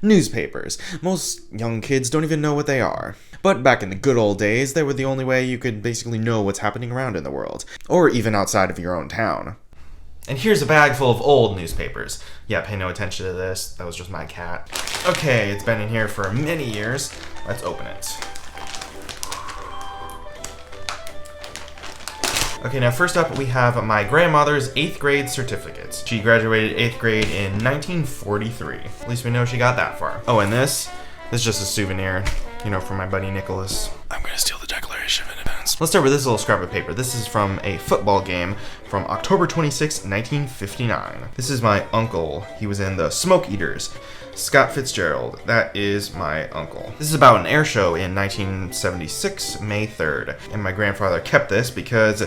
Newspapers. Most young kids don't even know what they are. But back in the good old days, they were the only way you could basically know what's happening around in the world. Or even outside of your own town. And here's a bag full of old newspapers. Yeah, pay no attention to this. That was just my cat. Okay, it's been in here for many years. Let's open it. Okay, now first up we have my grandmother's 8th grade certificate. She graduated 8th grade in 1943. At least we know she got that far. Oh, and this is just a souvenir, from my buddy Nicholas. I'm gonna steal the Declaration of Independence. Let's start with this little scrap of paper. This is from a football game from October 26, 1959. This is my uncle. He was in the Smoke Eaters. Scott Fitzgerald. That is my uncle. This is about an air show in 1976, May 3rd. And my grandfather kept this because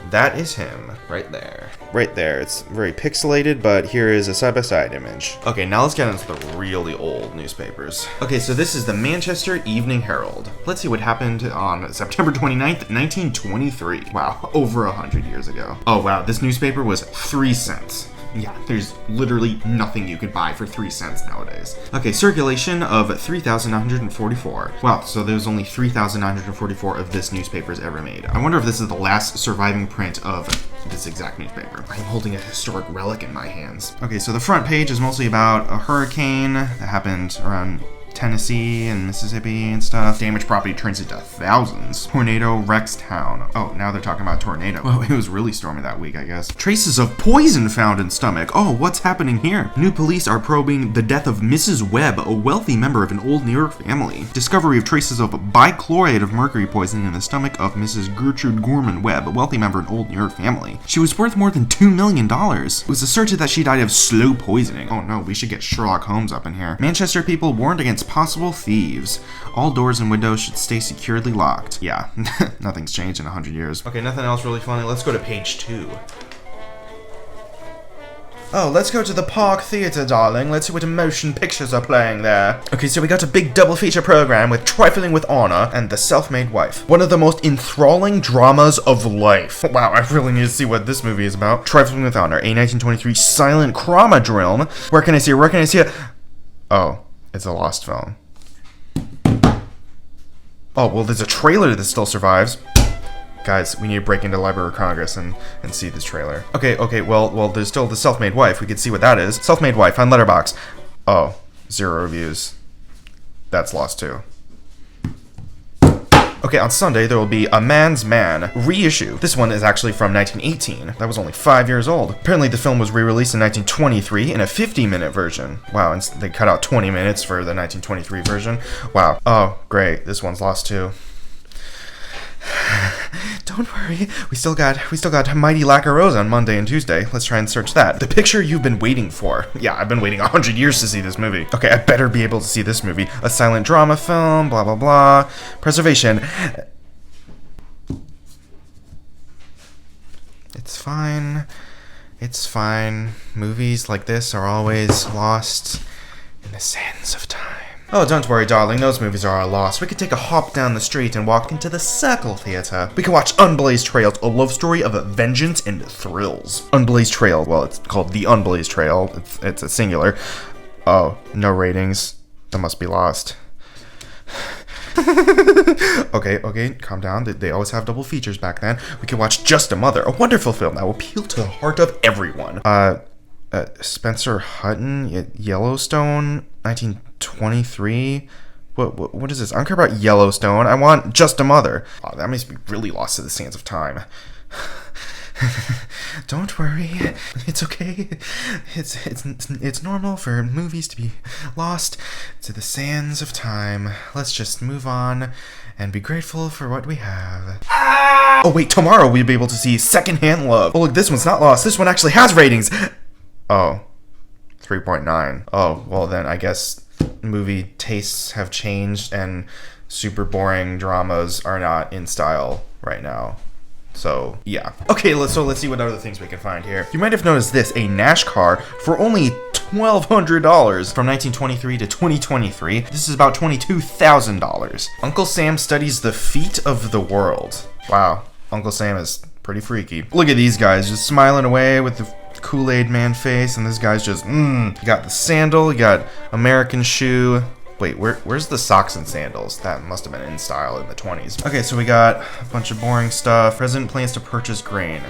that is him right there. Right there. It's very pixelated, but here is a side-by-side image. Okay, now let's get into the really old newspapers. Okay, so this is the Manchester Evening Herald. Let's see what happened on September 29th, 1923. Wow, over 100 years ago. Oh wow, this newspaper was 3 cents. Yeah, there's literally nothing you could buy for 3 cents nowadays. Okay, circulation of 3,944. Wow, so there's only 3,944 of this newspaper's ever made. I wonder if this is the last surviving print of this exact newspaper. I'm holding a historic relic in my hands. Okay, so the front page is mostly about a hurricane that happened around Tennessee and Mississippi and stuff. Damaged property turns into thousands. Tornado wrecks town. Oh, now they're talking about tornado. Well, it was really stormy that week, I guess. Traces of poison found in stomach. Oh, what's happening here? New police are probing the death of Mrs. Webb, a wealthy member of an old New York family. Discovery of traces of bichloride of mercury poisoning in the stomach of Mrs. Gertrude Gorman Webb, a wealthy member of an old New York family. She was worth more than $2 million. It was asserted that she died of slow poisoning. Oh no, we should get Sherlock Holmes up in here. Manchester people warned against possible thieves. All doors and windows should stay securely locked. Yeah, nothing's changed in 100 years. Okay, nothing else really funny. Let's go to page 2. Oh, let's go to the Park Theatre, darling. Let's see what motion pictures are playing there. Okay, so we got a big double feature program with Trifling with Honor and The Self-Made Wife. One of the most enthralling dramas of life. Wow, I really need to see what this movie is about. Trifling with Honor, a 1923 silent drama film. Where can I see it? Where can I see it? Oh, it's a lost film. Oh, well, there's a trailer that still survives. Guys, we need to break into the Library of Congress and see this trailer. Okay, well, there's still The Self-Made Wife. We can see what that is. Self-Made Wife on Letterboxd. Oh, 0 reviews. That's lost too. Okay, on Sunday, there will be A Man's Man reissue. This one is actually from 1918. That was only 5 years old. Apparently, the film was re-released in 1923 in a 50-minute version. Wow, and they cut out 20 minutes for the 1923 version. Wow. Oh, great. This one's lost too. Don't worry, we still got Mighty Lacquerose on Monday and Tuesday. Let's try and search that. The picture you've been waiting for. Yeah, I've been waiting 100 years to see this movie. Okay, I better be able to see this movie. A silent drama film, blah blah blah. Preservation. It's fine. It's fine. Movies like this are always lost in the sands of time. Oh, don't worry, darling. Those movies are all lost. We could take a hop down the street and walk into the Circle Theatre. We can watch Unblazed Trails, a love story of vengeance and thrills. Unblazed Trail. Well, it's called The Unblazed Trail. It's a singular. Oh, no ratings. That must be lost. Okay, calm down. They always have double features back then. We can watch Just a Mother, a wonderful film that will appeal to the heart of everyone. Spencer Hutton, Yellowstone, 1923. What is this? I don't care about Yellowstone. I want Just a Mother. Oh, that must be really lost to the sands of time. Don't worry, it's okay. It's normal for movies to be lost to the sands of time. Let's just move on and be grateful for what we have. Oh wait, tomorrow we'll be able to see Secondhand Love. Oh look, this one's not lost. This one actually has ratings. Oh, 3.9. Oh, well then I guess movie tastes have changed and super boring dramas are not in style right now. So, yeah. Okay, let's see what other things we can find here. You might have noticed this, a Nash car for only $1,200 from 1923 to 2023. This is about $22,000. Uncle Sam studies the feet of the world. Wow, Uncle Sam is pretty freaky. Look at these guys just smiling away with the Kool-Aid Man face, and this guy's just, You got the sandal, you got American shoe. Wait, where's the socks and sandals? That must have been in style in the 20s. Okay, so we got a bunch of boring stuff. President plans to purchase grain.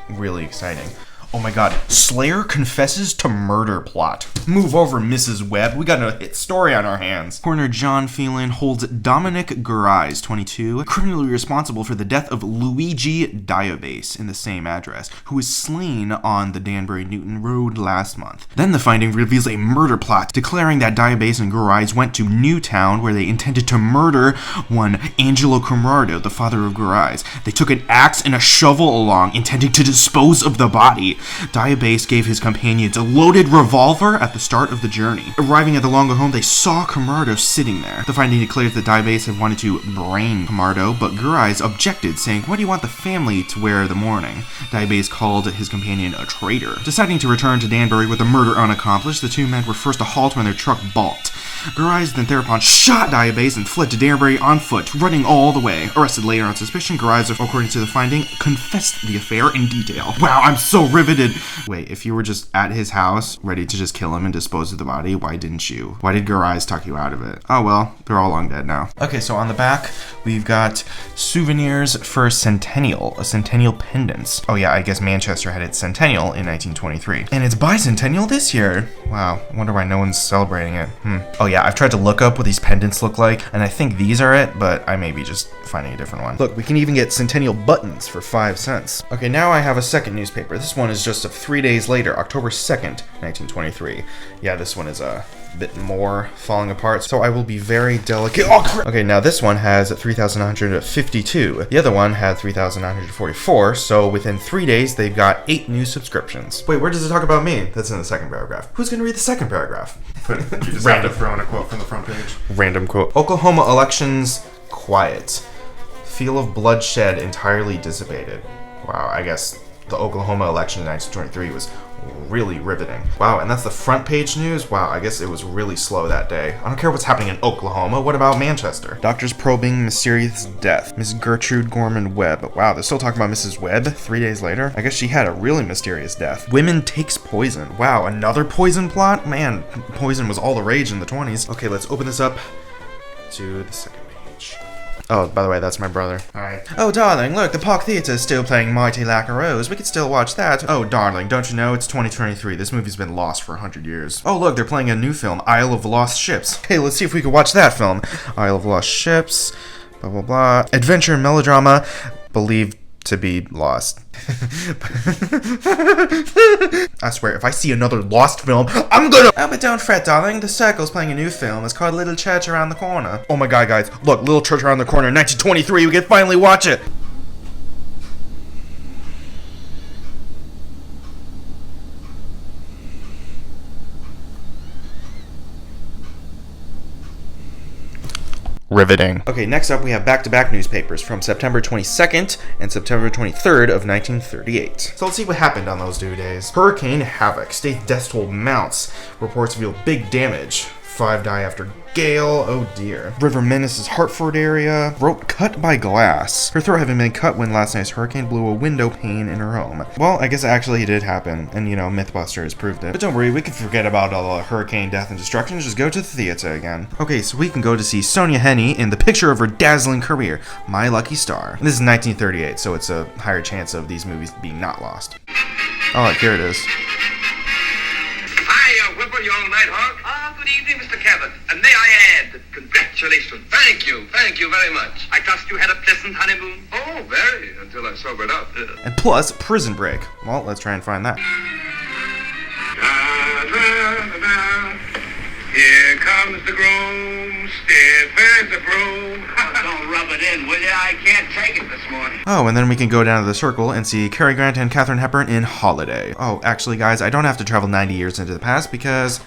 Really exciting. Oh my god, Slayer confesses to murder plot. Move over, Mrs. Webb. We got a hit story on our hands. Coroner John Phelan holds Dominic Gurais, 22, criminally responsible for the death of Luigi Diabase in the same address, who was slain on the Danbury-Newton Road last month. Then the finding reveals a murder plot, declaring that Diabase and Gurais went to Newtown where they intended to murder one Angelo Camardo, the father of Gurais. They took an axe and a shovel along, intending to dispose of the body. Diabase gave his companions a loaded revolver at the start of the journey. Arriving at the Longo home, they saw Camardo sitting there. The finding declares that Diabase had wanted to brain Camardo, but Gurais objected, saying, "What do you want the family to wear the morning?" Diabase called his companion a traitor. Deciding to return to Danbury with the murder unaccomplished, the two men were forced to halt when their truck balked. Gurais then thereupon shot Diabase and fled to Danbury on foot, running all the way. Arrested later on suspicion, Gurais, according to the finding, confessed the affair in detail. Wow, I'm so riveted. Wait, if you were just at his house, ready to just kill him and dispose of the body, why didn't you? Why did Gurais talk you out of it? Oh well, they're all long dead now. Okay, so on the back, we've got souvenirs for Centennial, a Centennial pendants. Oh yeah, I guess Manchester had its Centennial in 1923. And it's bicentennial this year. Wow, I wonder why no one's celebrating it. Oh yeah, I've tried to look up what these pendants look like, and I think these are it, but I may be just finding a different one. Look, we can even get Centennial buttons for 5 cents. Okay, now I have a second newspaper. This one is just of 3 days later, October 2nd, 1923. Yeah, this one is a bit more falling apart, so I will be very delicate. Oh, crap. Okay, now this one has 3,952. The other one had 3,944, so within 3 days, they've got 8 new subscriptions. Wait, where does it talk about me? That's in the second paragraph. Who's gonna read the second paragraph? You just have to throw in a quote from the front page. Random quote. Oklahoma elections quiet. Feel of bloodshed entirely dissipated. Wow, I guess the Oklahoma election in 1923 was really riveting. Wow, and that's the front page news? Wow, I guess it was really slow that day. I don't care what's happening in Oklahoma. What about Manchester? Doctors probing mysterious death. Miss Gertrude Gorman Webb. Wow, they're still talking about Mrs. Webb 3 days later? I guess she had a really mysterious death. Women takes poison. Wow, another poison plot? Man, poison was all the rage in the 20s. Okay, let's open this up to the second page. Oh, by the way, that's my brother. Hi. Oh, darling, look, the Park Theatre is still playing Mighty Lack a Rose. We could still watch that. Oh, darling, don't you know it's 2023? This movie's been lost for 100 years. Oh, look, they're playing a new film, Isle of Lost Ships. Hey, let's see if we could watch that film. Isle of Lost Ships, blah, blah, blah. Adventure melodrama, believed to be lost. I swear, if I see another Lost film, I'm gonna— Oh, but don't fret, darling. The Circle's playing a new film. It's called Little Church Around the Corner. Oh my god, guys. Look, Little Church Around the Corner, 1923. We can finally watch it. Riveting. Okay, next up we have back-to-back newspapers from September 22nd and September 23rd of 1938. So let's see what happened on those 2 days. Hurricane Havoc. State death toll mounts. Reports reveal big damage. 5 die after gale. Oh dear. River menaces Hartford area. Throat cut by glass. Her throat having been cut when last night's hurricane blew a window pane in her home. Well, I guess it actually did happen, and you know, Mythbusters proved it. But don't worry, we can forget about all the hurricane death and destruction, just go to the theater again. Okay, so we can go to see Sonja Henie in the picture of her dazzling career, My Lucky Star. This is 1938, so it's a higher chance of these movies being not lost. Oh, here it is. Hi, Whipper, you all night, Hawk? Good evening, Mr. Cabot. And may I add, congratulations. Thank you very much. I trust you had a pleasant honeymoon? Oh, very, until I sobered up. And plus, Prison Break. Well, let's try and find that. Here comes the groom, stiff as a broom. Don't rub it in, will ya? I can't take it this morning. Oh, and then we can go down to the Circle and see Cary Grant and Katharine Hepburn in Holiday. Oh, actually, guys, I don't have to travel 90 years into the past because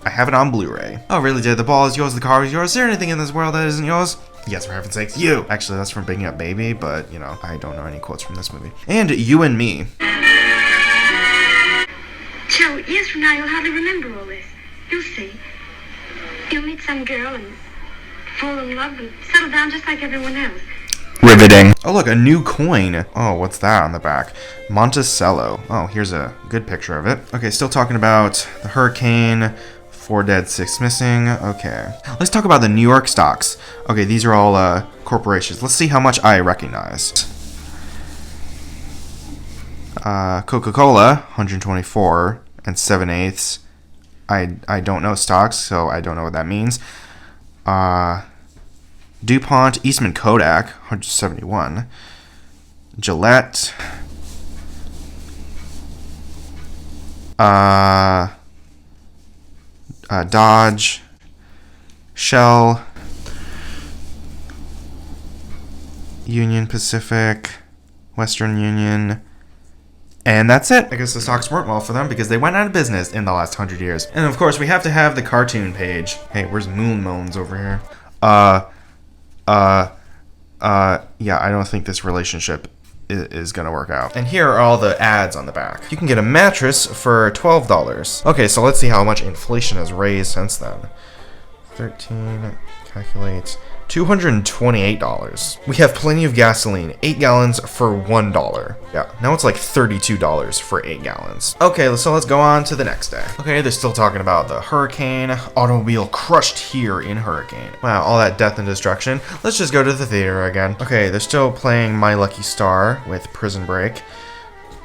I have it on Blu-ray. Oh, really, Dad? The ball is yours, the car is yours. Is there anything in this world that isn't yours? Yes, for heaven's sakes, you! Actually, that's from Bringing Up Baby, but, you know, I don't know any quotes from this movie. And You and Me. Joe, years from now, you'll hardly remember all this. You'll see. You'll meet some girl and fall in love and settle down just like everyone else. Riveting. Oh, look, a new coin. Oh, what's that on the back? Monticello. Oh, here's a good picture of it. Okay, still talking about the hurricane. 4 dead, 6 missing. Okay. Let's talk about the New York stocks. Okay, these are all corporations. Let's see how much I recognize. Coca-Cola, 124 and 7/8. I don't know stocks, so I don't know what that means. DuPont, Eastman Kodak, 171. Gillette. Dodge. Shell. Union Pacific. Western Union. And that's it. I guess the stocks weren't well for them because they went out of business in the last 100 years. And of course, we have to have the cartoon page. Hey, where's Moon Moans over here? Yeah, I don't think this relationship is gonna work out. And here are all the ads on the back. You can get a mattress for $12. Okay, so let's see how much inflation has raised since then. 13, calculate, $228. We have plenty of gasoline, 8 gallons for $1. Yeah, now it's like $32 for 8 gallons. Okay, so let's go on to the next day. Okay, they're still talking about the hurricane. Automobile crushed here in hurricane. Wow, all that death and destruction. Let's just go to the theater again. Okay, they're still playing My Lucky Star with Prison Break.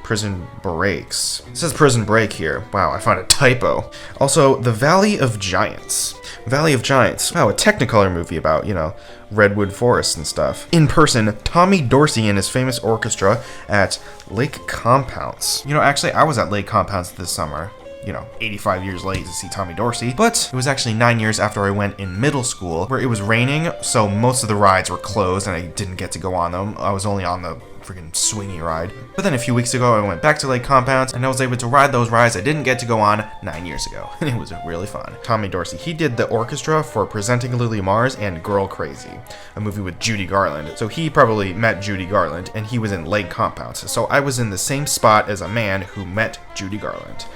Prison Breaks. It says Prison Break here. Wow, I found a typo. Also, The Valley of Giants. Valley of Giants. Wow, a Technicolor movie about, you know, redwood forests and stuff. In person, Tommy Dorsey and his famous orchestra at Lake Compounce. You know, actually, I was at Lake Compounce this summer. You know, 85 years late to see Tommy Dorsey. But it was actually 9 years after I went in middle school, where it was raining, so most of the rides were closed and I didn't get to go on them. I was only on the freaking swingy ride. But then a few weeks ago, I went back to Lake Compounce and I was able to ride those rides I didn't get to go on 9 years ago. And it was really fun. Tommy Dorsey, he did the orchestra for Presenting Lily Mars and Girl Crazy, a movie with Judy Garland. So he probably met Judy Garland and he was in Lake Compounce. So I was in the same spot as a man who met Judy Garland.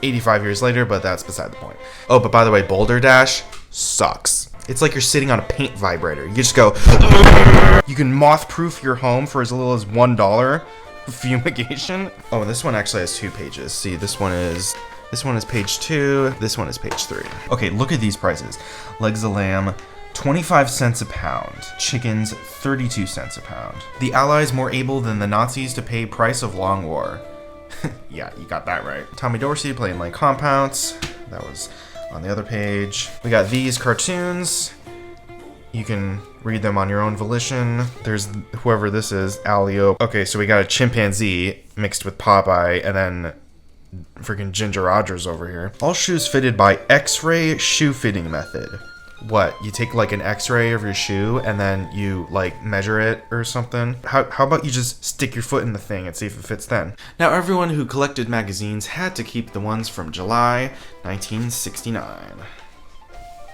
85 years later, but that's beside the point. Oh, but by the way, Boulder Dash sucks. It's like you're sitting on a paint vibrator. You just go. You can moth-proof your home for as little as $1 fumigation. Oh, and this one actually has 2 pages. See, this one is page 2. This one is page 3. Okay, look at these prices. Legs of lamb, 25 cents a pound. Chickens, 32 cents a pound. The Allies more able than the Nazis to pay price of long war. Yeah, you got that right. Tommy Dorsey playing Lake Compounce. That was on the other page. We got these cartoons. You can read them on your own volition. There's whoever this is, Alio. Okay, so we got a chimpanzee mixed with Popeye, and then freaking Ginger Rogers over here. All shoes fitted by X-ray shoe fitting method. What, you take like an x-ray of your shoe and then you like measure it or something? How about you just stick your foot in the thing and see if it fits then? Now everyone who collected magazines had to keep the ones from July 1969.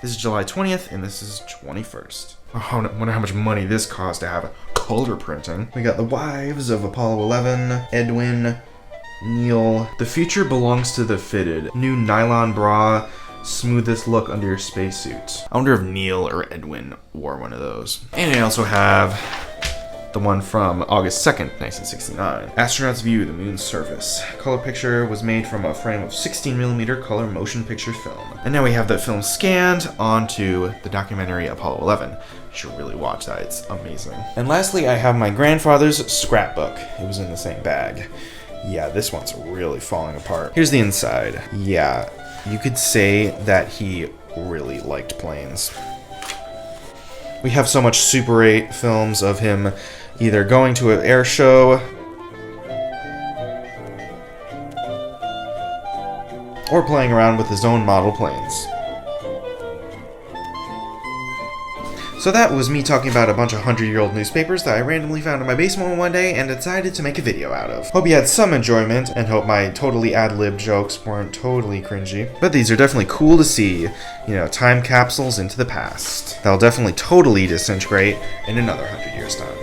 This is July 20th and this is 21st. Oh, I wonder how much money this cost to have color printing. We got the wives of Apollo 11, Edwin, Neil. The future belongs to the fitted. New nylon bra. Smoothest look under your spacesuit. I wonder if Neil or Edwin wore one of those. And I also have the one from August 2nd, 1969. Astronauts view the moon's surface. Color picture was made from a frame of 16mm color motion picture film. And now we have that film scanned onto the documentary Apollo 11. You should really watch that, it's amazing. And lastly, I have my grandfather's scrapbook. It was in the same bag. Yeah, this one's really falling apart. Here's the inside. Yeah. You could say that he really liked planes. We have so much Super 8 films of him either going to an air show or playing around with his own model planes. So that was me talking about a bunch of 100-year-old newspapers that I randomly found in my basement one day and decided to make a video out of. Hope you had some enjoyment and hope my totally ad-libbed jokes weren't totally cringy. But these are definitely cool to see, you know, time capsules into the past. They'll definitely totally disintegrate in another 100 years' time.